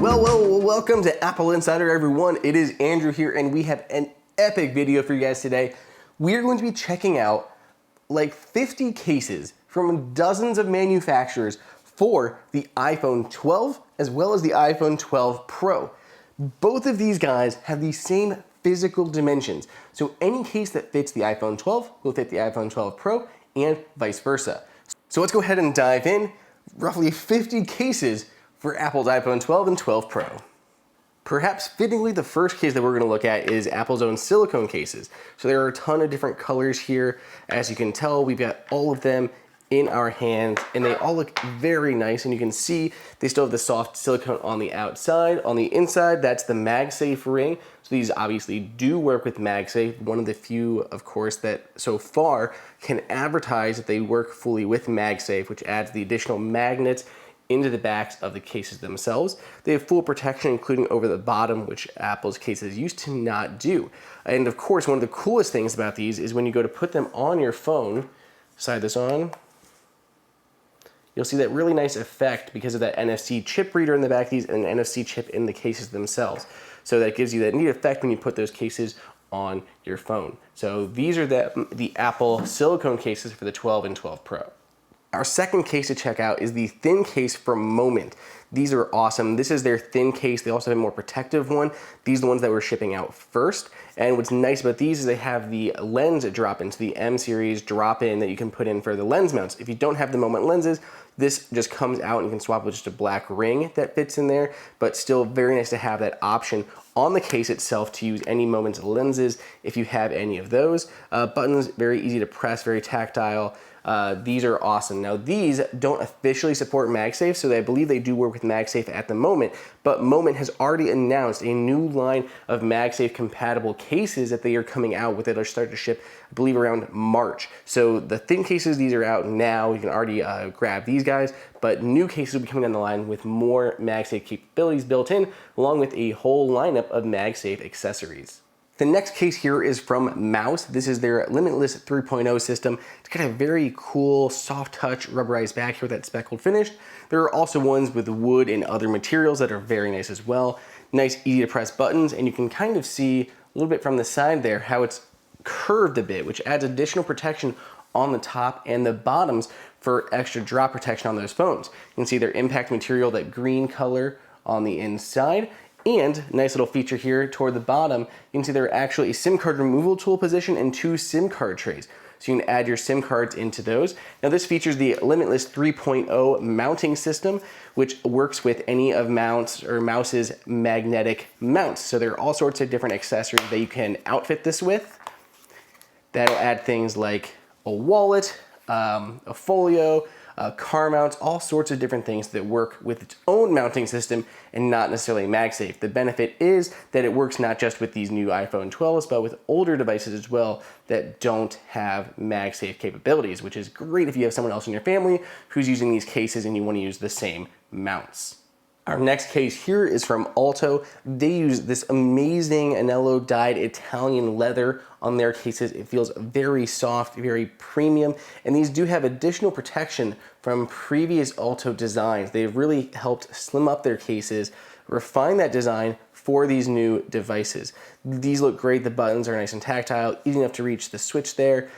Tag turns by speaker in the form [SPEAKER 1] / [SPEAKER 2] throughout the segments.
[SPEAKER 1] Welcome to AppleInsider, everyone. It is Andrew here, and we have an epic video for you guys today. We're going to be checking out like 50 cases from dozens of manufacturers for the iPhone 12 as well as the iPhone 12 Pro. Both of these guys have the same physical dimensions, so any case that fits the iPhone 12 will fit the iPhone 12 Pro and vice versa. So let's go ahead and dive in. Roughly 50 cases for Apple's iPhone 12 and 12 Pro. Perhaps fittingly, the first case that we're going to look at is Apple's own silicone cases. So there are a ton of different colors here. As you can tell, we've got all of them in our hands, and they all look very nice. And you can see they still have the soft silicone on the outside. On the inside, that's the MagSafe ring. So these obviously do work with MagSafe. One of the few, of course, that so far can advertise that they work fully with MagSafe, which adds the additional magnets into the backs of the cases themselves. They have full protection, including over the bottom, which Apple's cases used to not do. And of course, one of the coolest things about these is when you go to put them on your phone, slide this on, you'll see that really nice effect because of that NFC chip reader in the back of these and an NFC chip in the cases themselves. So that gives you that neat effect when you put those cases on your phone. So these are the Apple silicone cases for the 12 and 12 Pro. Our second case to check out is the thin case from Moment. These are awesome. This is their thin case. They also have a more protective one. These are the ones that we're shipping out first. And what's nice about these is they have the lens drop-in, so the M series drop-in that you can put in for the lens mounts. If you don't have the Moment lenses, this just comes out and you can swap with just a black ring that fits in there, but still very nice to have that option on the case itself to use any Moment lenses if you have any of those. Buttons, very easy to press, very tactile. These are awesome. Now these don't officially support MagSafe, so I believe they do work with MagSafe at the moment, but Moment has already announced a new line of MagSafe compatible cases that they are coming out with that are starting to ship, I believe, around March. So the thin cases, these are out now. You can already grab these guys, but new cases will be coming down the line with more MagSafe capabilities built in, along with a whole lineup of MagSafe accessories. The next case here is from Mouse. This is their Limitless 3.0 system. It's got a very cool, soft touch, rubberized back here with that speckled finish. There are also ones with wood and other materials that are very nice as well. Nice, easy to press buttons, and you can kind of see a little bit from the side there how it's curved a bit, which adds additional protection on the top and the bottoms for extra drop protection on those phones. You can see their impact material, that green color on the inside. And nice little feature here toward the bottom, you can see there are actually a SIM card removal tool position and 2 SIM card trays. So you can add your SIM cards into those. Now this features the Limitless 3.0 mounting system, which works with any of Mouse's magnetic mounts. So there are all sorts of different accessories that you can outfit this with. That'll add things like a wallet, a folio, car mounts, all sorts of different things that work with its own mounting system and not necessarily MagSafe. The benefit is that it works not just with these new iPhone 12s, but with older devices as well that don't have MagSafe capabilities, which is great if you have someone else in your family who's using these cases and you want to use the same mounts. Our next case here is from Alto. They use this amazing anello dyed Italian leather on their cases. It feels very soft, very premium, and these do have additional protection from previous Alto designs. They've really helped slim up their cases, refine that design for these new devices. These look great. The buttons are nice and tactile, easy enough to reach the switch there.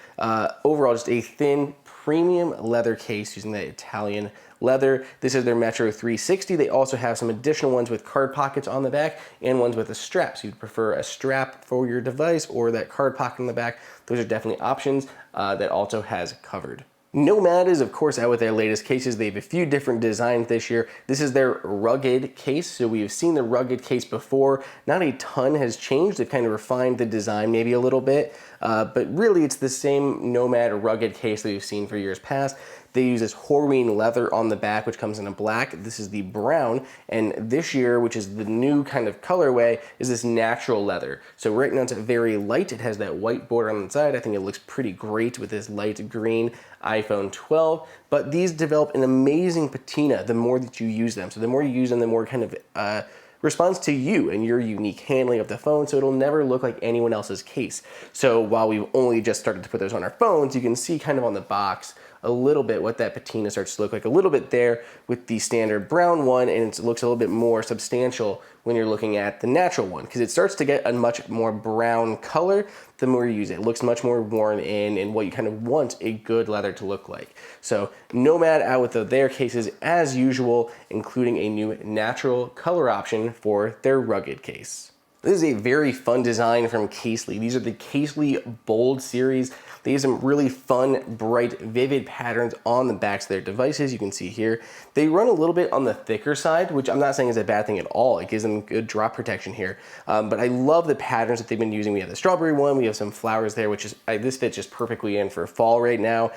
[SPEAKER 1] Overall, just a thin, premium leather case using that Italian leather. This is their Metro 360. They also have some additional ones with card pockets on the back and ones with a strap. So you'd prefer a strap for your device or that card pocket in the back. Those are definitely options that Alto has covered. Nomad is, of course, out with their latest cases. They have a few different designs this year. This is their rugged case. So we've seen the rugged case before. Not a ton has changed. They've kind of refined the design maybe a little bit, but really it's the same Nomad rugged case that we've seen for years past. They use this Horween leather on the back, which comes in a black. This is the brown, and this year, which is the new kind of colorway, is this natural leather. So right now it's very light. It has that white border on the side. I think it looks pretty great with this light green iPhone 12, but these develop an amazing patina the more that you use them. So the more you use them, the more kind of responds to you and your unique handling of the phone, so it'll never look like anyone else's case. So while we've only just started to put those on our phones, you can see kind of on the box a little bit what that patina starts to look like, a little bit there with the standard brown one, and it looks a little bit more substantial when you're looking at the natural one, because it starts to get a much more brown color the more you use it. It looks much more worn in and what you kind of want a good leather to look like. So Nomad out with their cases as usual, including a new natural color option for their rugged case. This is a very fun design from Casely. These are the Casely Bold series. They have some really fun, bright, vivid patterns on the backs of their devices. You can see here. They run a little bit on the thicker side, which I'm not saying is a bad thing at all. It gives them good drop protection here. But I love the patterns that they've been using. We have the strawberry one. We have some flowers there, which is, this fits just perfectly in for fall right now.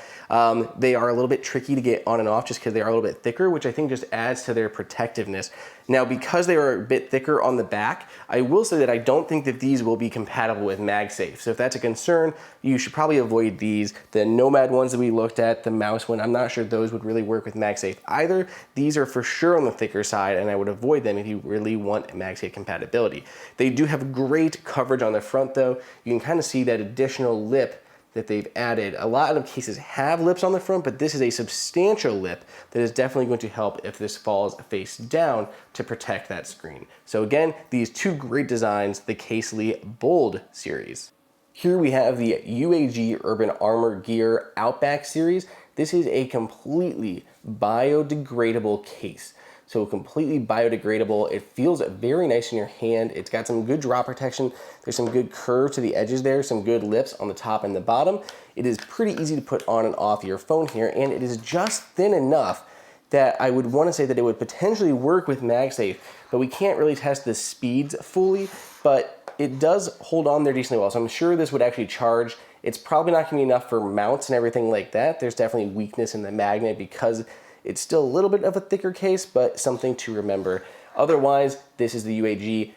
[SPEAKER 1] They are a little bit tricky to get on and off just because they are a little bit thicker, which I think just adds to their protectiveness. Now, because they are a bit thicker on the back, I will say that I don't think that these will be compatible with MagSafe. So if that's a concern, you should probably avoid these. The Nomad ones that we looked at, the mouse one, I'm not sure those would really work with MagSafe either. These are for sure on the thicker side, and I would avoid them if you really want MagSafe compatibility. They do have great coverage on the front though. You can kind of see that additional lip that they've added. A lot of cases have lips on the front, but this is a substantial lip that is definitely going to help if this falls face down to protect that screen. So again, these two great designs, the Casely Bold series. Here we have the UAG Urban Armor Gear Outback series. This is a completely biodegradable case. So completely biodegradable. It feels very nice in your hand. It's got some good drop protection. There's some good curve to the edges there, some good lips on the top and the bottom. It is pretty easy to put on and off your phone here, and it is just thin enough that I would want to say that it would potentially work with MagSafe, but we can't really test the speeds fully, but it does hold on there decently well. So I'm sure this would actually charge. It's probably not going to be enough for mounts and everything like that. There's definitely weakness in the magnet because it's still a little bit of a thicker case, but something to remember. Otherwise, this is the UAG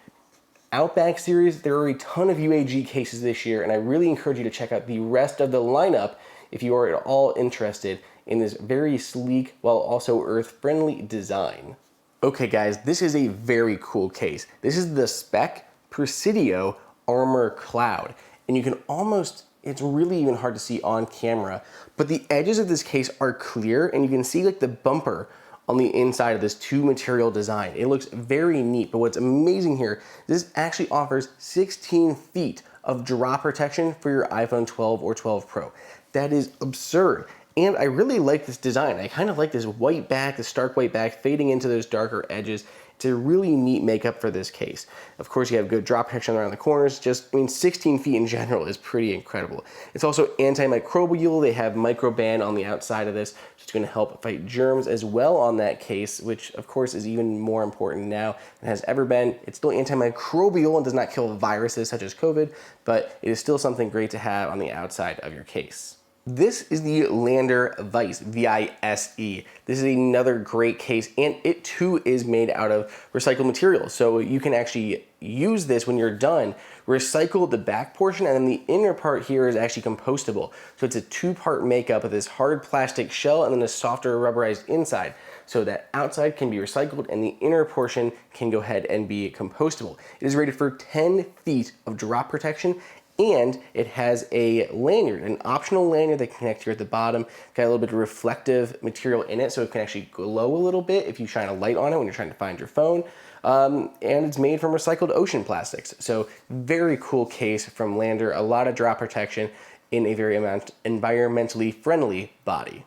[SPEAKER 1] Outback series. There are a ton of UAG cases this year, and I really encourage you to check out the rest of the lineup if you are at all interested in this very sleek while also earth-friendly design. Okay guys, this is a very cool case. This is the Speck Presidio Armor Cloud, and you can almost, it's really even hard to see on camera, but the edges of this case are clear and you can see like the bumper on the inside of this two material design. It looks very neat, but what's amazing here, this actually offers 16 feet of drop protection for your iPhone 12 or 12 Pro. That is absurd. And I really like this design. I kind of like this white back, the stark white back fading into those darker edges. It's a really neat makeup for this case. Of course, you have good drop protection around the corners. Just, I mean, 16 feet in general is pretty incredible. It's also antimicrobial. They have microban on the outside of this, which is going to help fight germs as well on that case, which of course is even more important now than has ever been. It's still antimicrobial and does not kill viruses such as COVID, but it is still something great to have on the outside of your case. This is the Lander Vice, V-I-S-E. This is another great case, and it too is made out of recycled materials. So you can actually use this when you're done, recycle the back portion, and then the inner part here is actually compostable. So it's a two-part makeup of this hard plastic shell and then a softer rubberized inside. So that outside can be recycled and the inner portion can go ahead and be compostable. It is rated for 10 feet of drop protection, and it has a lanyard, an optional lanyard that can connect here at the bottom. Got a little bit of reflective material in it so it can actually glow a little bit if you shine a light on it when you're trying to find your phone. And it's made from recycled ocean plastics. So very cool case from Lander, a lot of drop protection in a very environmentally friendly body.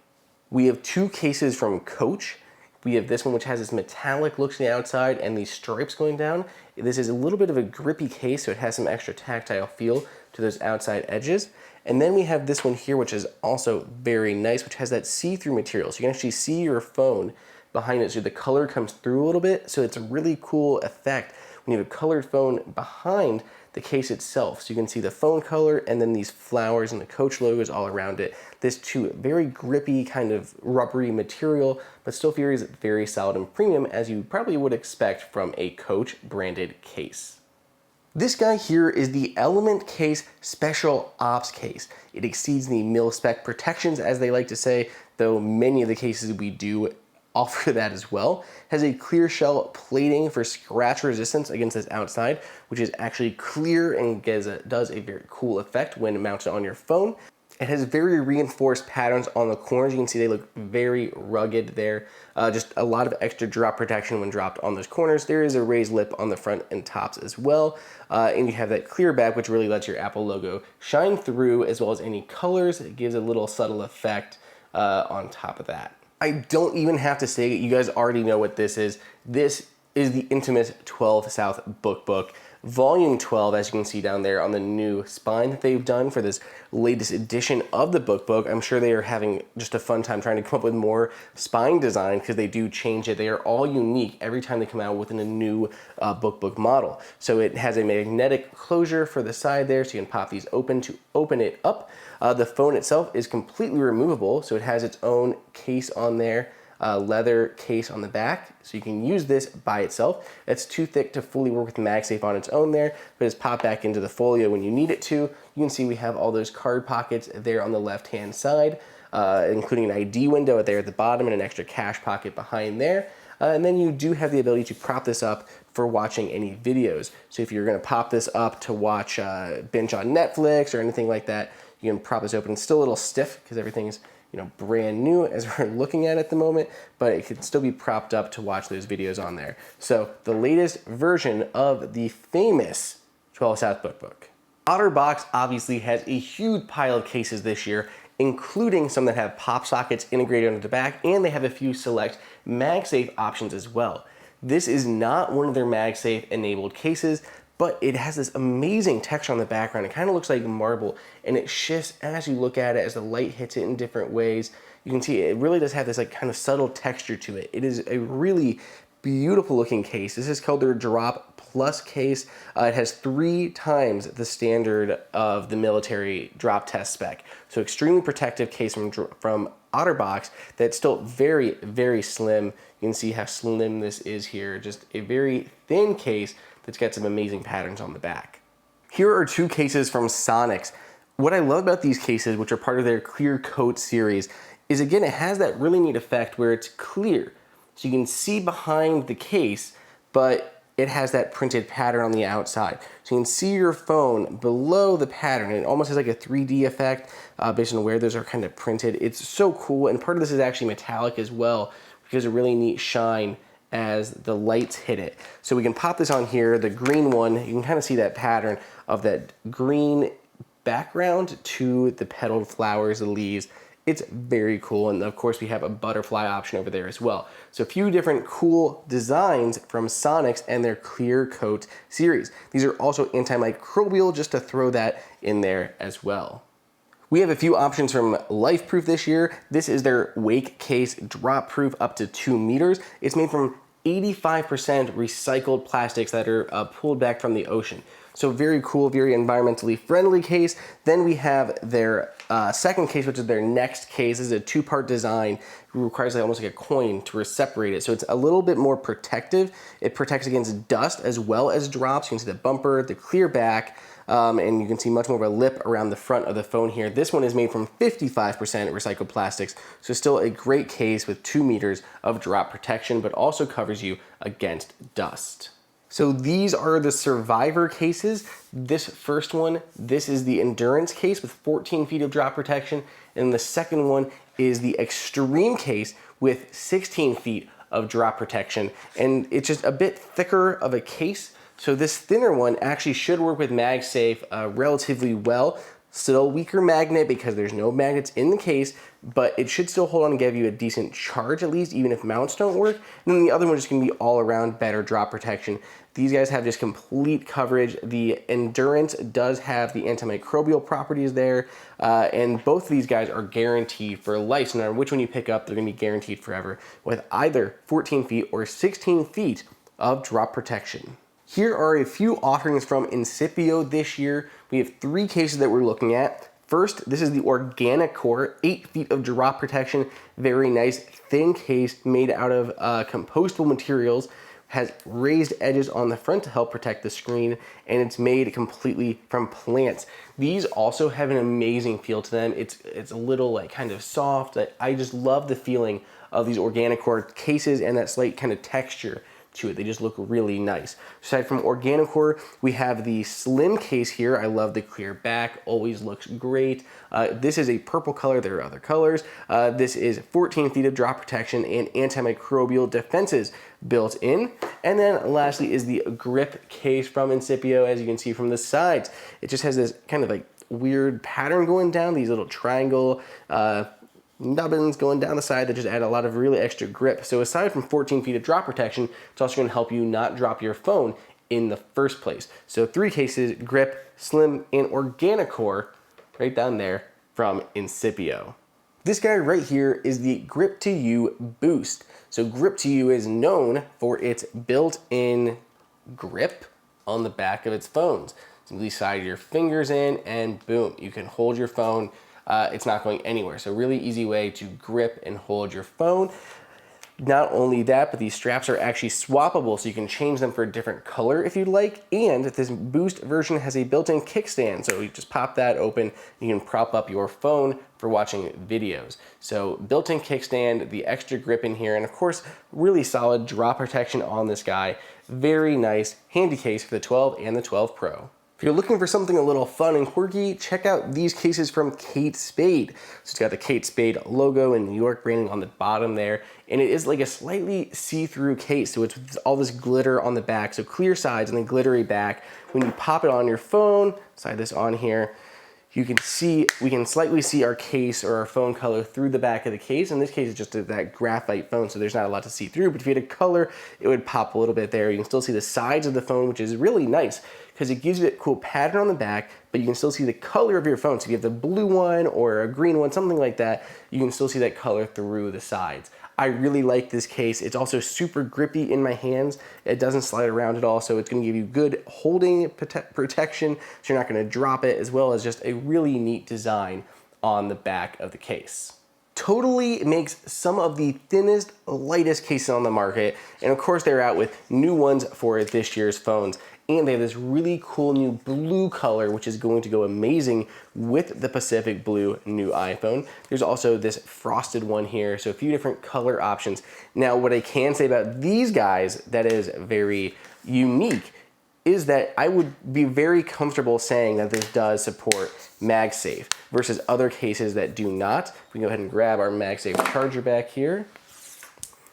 [SPEAKER 1] We have two cases from Coach. We have this one which has this metallic look to the outside and these stripes going down. This is a little bit of a grippy case, so it has some extra tactile feel to those outside edges. And then we have this one here, which is also very nice, which has that see-through material. So you can actually see your phone behind it, so the color comes through a little bit. So it's a really cool effect when you have a colored phone behind the case itself. So you can see the phone color and then these flowers and the Coach logos all around it. This too, very grippy kind of rubbery material, but still feels very solid and premium as you probably would expect from a Coach branded case. This guy here is the Element Case Special Ops case. It exceeds the mil-spec protections, as they like to say, though many of the cases we do offer that as well. Has a clear shell plating for scratch resistance against this outside, which is actually clear and does a very cool effect when mounted on your phone. It has very reinforced patterns on the corners. You can see they look very rugged there. Just a lot of extra drop protection when dropped on those corners. There is a raised lip on the front and tops as well. And you have that clear back, which really lets your Apple logo shine through, as well as any colors. It gives a little subtle effect on top of that. I don't even have to say it. You guys already know what this is. This is the infamous 12 South BookBook. Volume 12, as you can see down there on the new spine that they've done for this latest edition of the BookBook. I'm sure they are having just a fun time trying to come up with more spine design because they do change it. They are all unique every time they come out with a new BookBook model. So it has a magnetic closure for the side there, so you can pop these open to open it up. The phone itself is completely removable, so it has its own case on there. Leather case on the back, so you can use this by itself. It's too thick to fully work with MagSafe on its own there, but it's popped back into the folio when you need it to. You can see we have all those card pockets there on the left-hand side, including an ID window there at the bottom and an extra cash pocket behind there. And then you do have the ability to prop this up for watching any videos. So if you're gonna pop this up to watch binge on Netflix or anything like that, you can prop this open. It's still a little stiff because everything's brand new as we're looking at the moment, but it could still be propped up to watch those videos on there. So the latest version of the famous 12 South BookBook. Otterbox obviously has a huge pile of cases this year, including some that have pop sockets integrated onto the back, and they have a few select MagSafe options as well. This is not one of their MagSafe enabled cases, but it has this amazing texture on the background. It kind of looks like marble, and it shifts as you look at it, as the light hits it in different ways. You can see it really does have this like kind of subtle texture to it. It is a really beautiful looking case. This is called their Drop Plus case. It has 3 times the standard of the military drop test spec. So extremely protective case from Otterbox that's still very, very slim. You can see how slim this is here. Just a very thin case that's got some amazing patterns on the back. Here are 2 cases from Sonix. What I love about these cases, which are part of their clear coat series, is again, it has that really neat effect where it's clear. So you can see behind the case, but it has that printed pattern on the outside. So you can see your phone below the pattern. It almost has like a 3D effect based on where those are kind of printed. It's so cool, and part of this is actually metallic as well, which gives a really neat shine as the lights hit it. So we can pop this on here, the green one, you can kind of see that pattern of that green background to the petaled flowers, the leaves. It's very cool, and of course we have a butterfly option over there as well. So a few different cool designs from Sonix and their Clear Coat series. These are also antimicrobial, just to throw that in there as well. We have a few options from Lifeproof this year. This is their Wake Case Drop Proof up to 2 meters. It's made from 85% recycled plastics that are pulled back from the ocean. So very cool, very environmentally friendly case. Then we have their second case, which is their next case. This is a 2-part design. It requires like almost like a coin to separate it. So it's a little bit more protective. It protects against dust as well as drops. You can see the bumper, the clear back, and you can see much more of a lip around the front of the phone here. This one is made from 55% recycled plastics, so still a great case with 2 meters of drop protection, but also covers you against dust. So these are the Survivor cases. This first one, this is the Endurance case with 14 feet of drop protection, and the second one is the Extreme case with 16 feet of drop protection, and it's just a bit thicker of a case. So this thinner one actually should work with MagSafe relatively well. Still weaker magnet because there's no magnets in the case, but it should still hold on and give you a decent charge at least, even if mounts don't work. And then the other one is gonna be all around better drop protection. These guys have just complete coverage. The Endurance does have the antimicrobial properties there, and both of these guys are guaranteed for life. So no matter which one you pick up, they're gonna be guaranteed forever with either 14 feet or 16 feet of drop protection. Here are a few offerings from Incipio this year. We have 3 cases that we're looking at. First, this is the Organic Core, 8 feet of drop protection, very nice thin case made out of compostable materials, has raised edges on the front to help protect the screen, and it's made completely from plants. These also have an amazing feel to them. It's a little like kind of soft. I just love the feeling of these Organic Core cases and that slight kind of texture to it. They just look really nice. Aside from Organicore, we have the slim case here. I love the clear back, always looks great. This is a purple color, there are other colors. This is 14 feet of drop protection and antimicrobial defenses built in. And then lastly is the grip case from Incipio, as you can see from the sides. It just has this kind of like weird pattern going down, these little triangle nubbins going down the side that just add a lot of really extra grip. So aside from 14 feet of drop protection, it's also gonna help you not drop your phone in the first place. So 3 cases, grip, slim, and Organicore right down there from Incipio. This guy right here is the Grip to You Boost. So Grip to You is known for its built-in grip on the back of its phones. Simply slide your fingers in and boom, you can hold your phone. It's not going anywhere. So really easy way to grip and hold your phone. Not only that, but these straps are actually swappable, so you can change them for a different color if you'd like. And this Boost version has a built-in kickstand, so you just pop that open, you can prop up your phone for watching videos. So built-in kickstand, the extra grip in here, and of course, really solid drop protection on this guy. Very nice, handy case for the 12 and the 12 Pro. If you're looking for something a little fun and quirky, check out these cases from Kate Spade. So it's got the Kate Spade logo and New York branding on the bottom there, and it is like a slightly see-through case, so it's all this glitter on the back, so clear sides and then glittery back. When you pop it on your phone, slide this on here, you can see, we can slightly see our case or our phone color through the back of the case. In this case, it's just that graphite phone, so there's not a lot to see through, but if you had a color, it would pop a little bit there. You can still see the sides of the phone, which is really nice because it gives you that cool pattern on the back, but you can still see the color of your phone. So if you have the blue one or a green one, something like that, you can still see that color through the sides. I really like this case. It's also super grippy in my hands. It doesn't slide around at all, so it's gonna give you good holding protection, so you're not gonna drop it, as well as just a really neat design on the back of the case. Totallee makes some of the thinnest, lightest cases on the market, and of course they're out with new ones for this year's phones. And they have this really cool new blue color, which is going to go amazing with the Pacific Blue new iPhone. There's also this frosted one here, so a few different color options. Now, what I can say about these guys that is very unique is that I would be very comfortable saying that this does support MagSafe versus other cases that do not. We can go ahead and grab our MagSafe charger back here.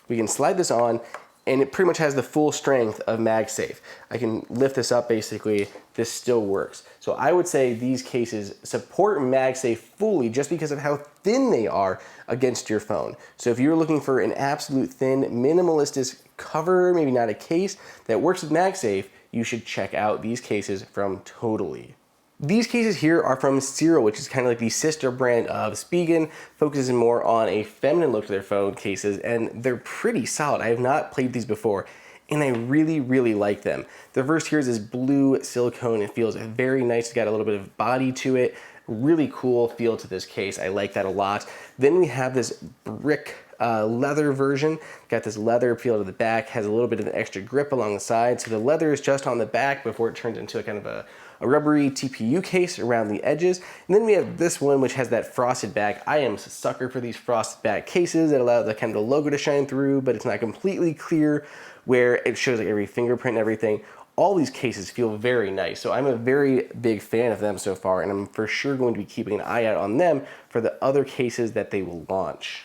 [SPEAKER 1] We can slide this on, and it pretty much has the full strength of MagSafe. I can lift this up, basically, this still works. So I would say these cases support MagSafe fully just because of how thin they are against your phone. So if you're looking for an absolute thin, minimalistic cover, maybe not a case, that works with MagSafe, you should check out these cases from Totallee. These cases here are from Cyrill, which is kind of like the sister brand of Spigen, focuses more on a feminine look to their phone cases, and they're pretty solid. I have not played these before, and I really, really like them. The first here is this blue silicone. It feels very nice. It's got a little bit of body to it. Really cool feel to this case. I like that a lot. Then we have this brick leather version. Got this leather feel to the back, has a little bit of an extra grip along the side. So the leather is just on the back before it turns into a kind of a rubbery TPU case around the edges. And then we have this one, which has that frosted back. I am a sucker for these frosted back cases that allow the kind of the logo to shine through, but it's not completely clear, where it shows like every fingerprint and everything. All these cases feel very nice, so I'm a very big fan of them so far, and I'm for sure going to be keeping an eye out on them for the other cases that they will launch.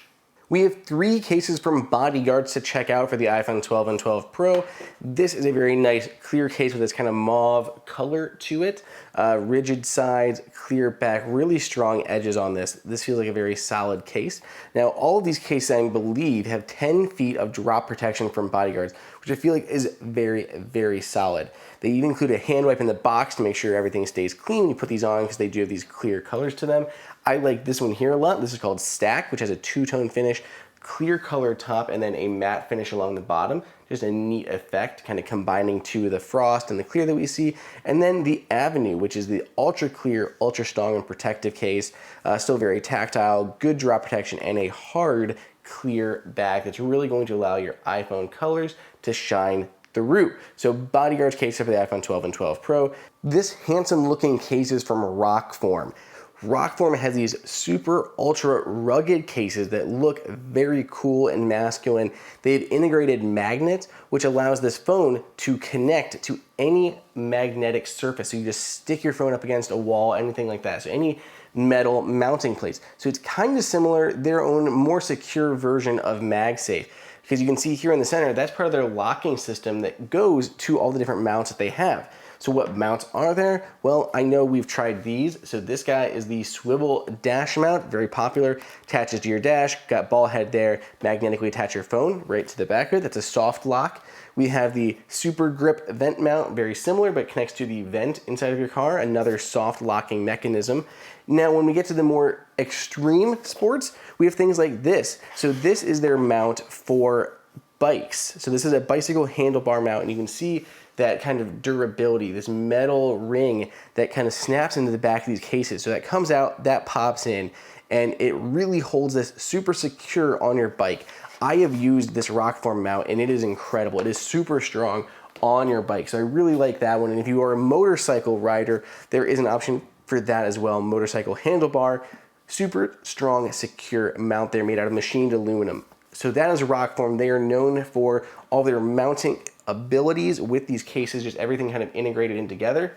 [SPEAKER 1] We have 3 cases from Bodyguards to check out for the iPhone 12 and 12 Pro. This is a very nice clear case with this kind of mauve color to it. Rigid sides, clear back, really strong edges on this. This feels like a very solid case. Now, all of these cases, I believe, have 10 feet of drop protection from Bodyguards, which I feel like is very, very solid. They even include a hand wipe in the box to make sure everything stays clean when you put these on, because they do have these clear colors to them. I like this one here a lot. This is called Stack, which has a 2-tone finish, clear color top, and then a matte finish along the bottom. Just a neat effect, kind of combining to the frost and the clear that we see. And then the Avenue, which is the ultra clear, ultra strong and protective case. Still very tactile, good drop protection, and a hard, clear back that's really going to allow your iPhone colors to shine through. So Bodyguards case for the iPhone 12 and 12 Pro. This handsome looking case is from Rokform. Rokform has these super ultra rugged cases that look very cool and masculine. They have integrated magnets, which allows this phone to connect to any magnetic surface. So you just stick your phone up against a wall, anything like that. So any metal mounting plates. So it's kind of similar, their own more secure version of MagSafe. Because you can see here in the center, that's part of their locking system that goes to all the different mounts that they have. So what mounts are there? Well, I know we've tried these. So this guy is the swivel dash mount, very popular, attaches to your dash, got ball head there, magnetically attach your phone right to the back of it. That's a soft lock. We have the super grip vent mount, very similar, but connects to the vent inside of your car, another soft locking mechanism. Now, when we get to the more extreme sports, we have things like this. So this is their mount for bikes. So this is a bicycle handlebar mount, and you can see that kind of durability, this metal ring that kind of snaps into the back of these cases. So that comes out, that pops in, and it really holds this super secure on your bike. I have used this Rokform mount and it is incredible. It is super strong on your bike. So I really like that one. And if you are a motorcycle rider, there is an option for that as well. Motorcycle handlebar, super strong, secure mount there made out of machined aluminum. So that is Rokform. They are known for all their mounting abilities with these cases, just everything kind of integrated in together.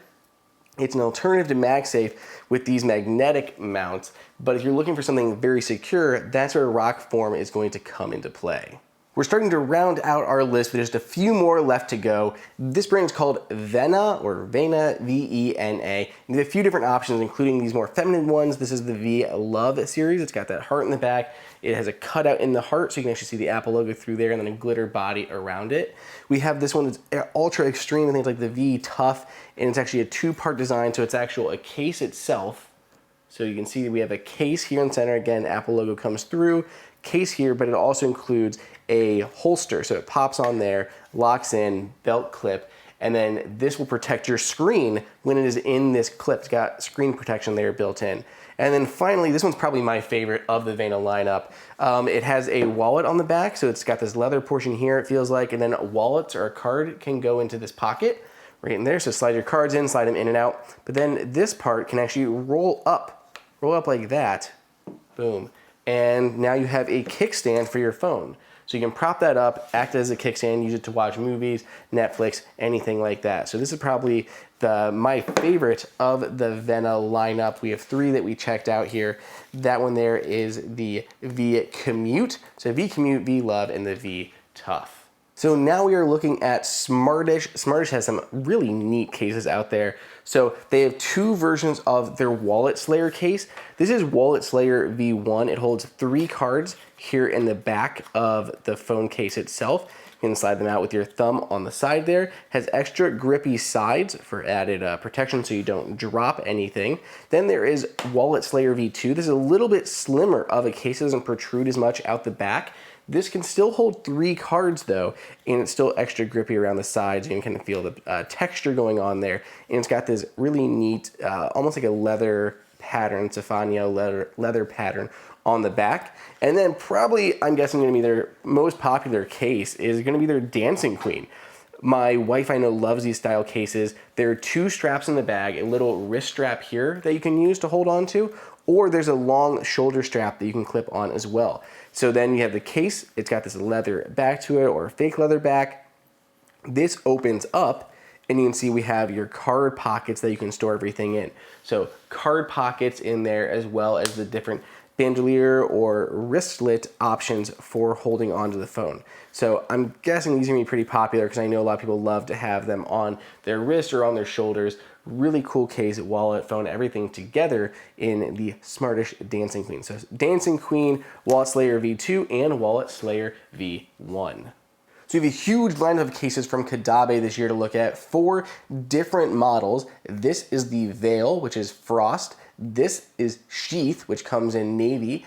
[SPEAKER 1] It's an alternative to MagSafe with these magnetic mounts, but if you're looking for something very secure, that's where Rokform is going to come into play. We're starting to round out our list with just a few more left to go. This brand is called Vena, or Vena, V-E-N-A. They have a few different options, including these more feminine ones. This is the V Love series. It's got that heart in the back. It has a cutout in the heart, so you can actually see the Apple logo through there, and then a glitter body around it. We have this one that's ultra extreme, I think it's like the V Tough, and it's actually a two-part design, so it's actually a case itself. So you can see we have a case here in the center. Again, Apple logo comes through, case here, but it also includes a holster. So it pops on there, locks in, belt clip, and then this will protect your screen when it is in this clip. It's got screen protection there built in. And then finally, this one's probably my favorite of the Vena lineup. It has a wallet on the back, so it's got this leather portion here, it feels like, and then wallets or a card can go into this pocket right in there. So slide your cards in, slide them in and out. But then this part can actually roll up like that, boom. And now you have a kickstand for your phone. So you can prop that up, act as a kickstand, use it to watch movies, Netflix, anything like that. So this is probably my favorite of the Vena lineup. We have three that we checked out here. That one there is the V Commute. So V Commute, V Love, and the V Tough. So now we are looking at Smartish. Smartish has some really neat cases out there. So they have two versions of their Wallet Slayer case. This is Wallet Slayer V1. It holds 3 cards here in the back of the phone case itself. You can slide them out with your thumb on the side there. Has extra grippy sides for added protection so you don't drop anything. Then there is Wallet Slayer V2. This is a little bit slimmer of a case. It doesn't protrude as much out the back. This can still hold 3 cards though, and it's still extra grippy around the sides. You can kind of feel the texture going on there. And it's got this really neat, almost like a leather pattern, Stefano leather pattern on the back. And then probably, I'm guessing gonna be their most popular case is gonna be their Dancing Queen. My wife, I know, loves these style cases. There are 2 straps in the bag, a little wrist strap here that you can use to hold on to, or there's a long shoulder strap that you can clip on as well. So then you have the case, it's got this leather back to it or a fake leather back. This opens up and you can see we have your card pockets that you can store everything in. So card pockets in there as well as the different bandolier or wristlet options for holding onto the phone. So I'm guessing these are gonna be pretty popular because I know a lot of people love to have them on their wrist or on their shoulders. Really cool case, wallet, phone, everything together in the Smartish Dancing Queen. So Dancing Queen, Wallet Slayer V2, and Wallet Slayer V1. So we have a huge lineup of cases from Kadab this year to look at. 4 different models. This is the Veil, which is Frost. This is Sheath, which comes in navy.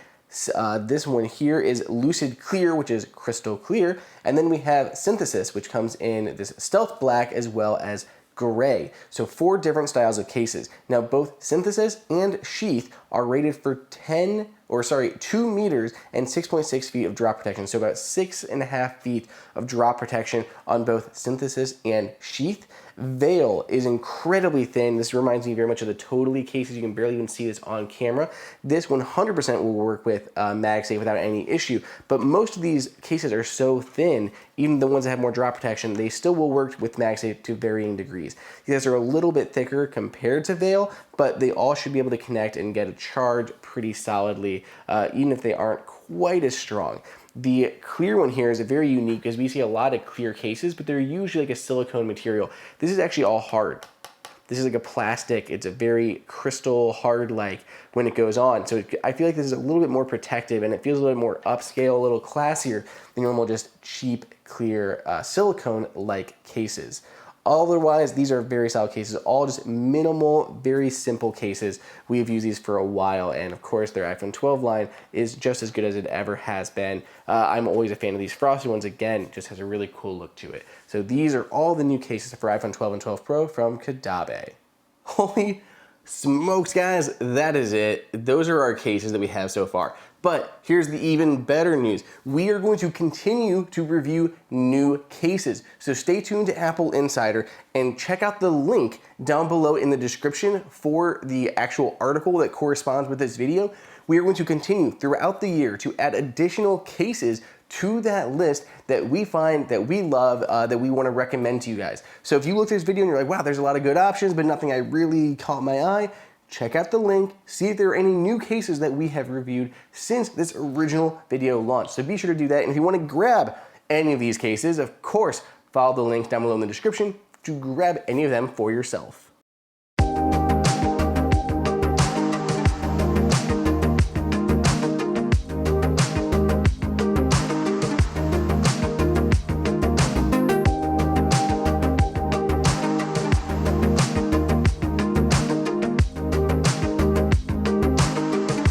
[SPEAKER 1] This one here is Lucid Clear, which is crystal clear. And then we have Synthesis, which comes in this stealth black as well as gray. So 4 different styles of cases. Now both Synthesis and Sheath are rated for 10 2 meters and 6.6 feet of drop protection. So about 6.5 feet of drop protection on both synthesis and sheath. Veil is incredibly thin. This reminds me very much of the Totallee cases. You can barely even see this on camera. This 100% will work with MagSafe without any issue, but most of these cases are so thin, even the ones that have more drop protection, they still will work with MagSafe to varying degrees. These guys are a little bit thicker compared to Veil, but they all should be able to connect and get a charge pretty solidly, even if they aren't quite as strong. The clear one here is very unique because we see a lot of clear cases, but they're usually like a silicone material. This is actually all hard. This is like a plastic. It's a very crystal hard like when it goes on. So I feel like this is a little bit more protective and it feels a little bit more upscale, a little classier than normal just cheap, clear silicone-like cases. Otherwise, these are very solid cases, all just minimal, very simple cases. We have used these for a while, and of course, their iPhone 12 line is just as good as it ever has been. I'm always a fan of these frosted ones. Again, just has a really cool look to it. So these are all the new cases for iPhone 12 and 12 Pro from Kadab. Holy smokes, guys, that is it. Those are our cases that we have so far. But here's the even better news. We are going to continue to review new cases. So stay tuned to AppleInsider and check out the link down below in the description for the actual article that corresponds with this video. We are going to continue throughout the year to add additional cases to that list that we find, that we love, that we want to recommend to you guys. So if you look at this video and you're like, wow, there's a lot of good options, but nothing I really caught my eye, check out the link, see if there are any new cases that we have reviewed since this original video launched. So be sure to do that. And if you want to grab any of these cases, of course, follow the link down below in the description to grab any of them for yourself.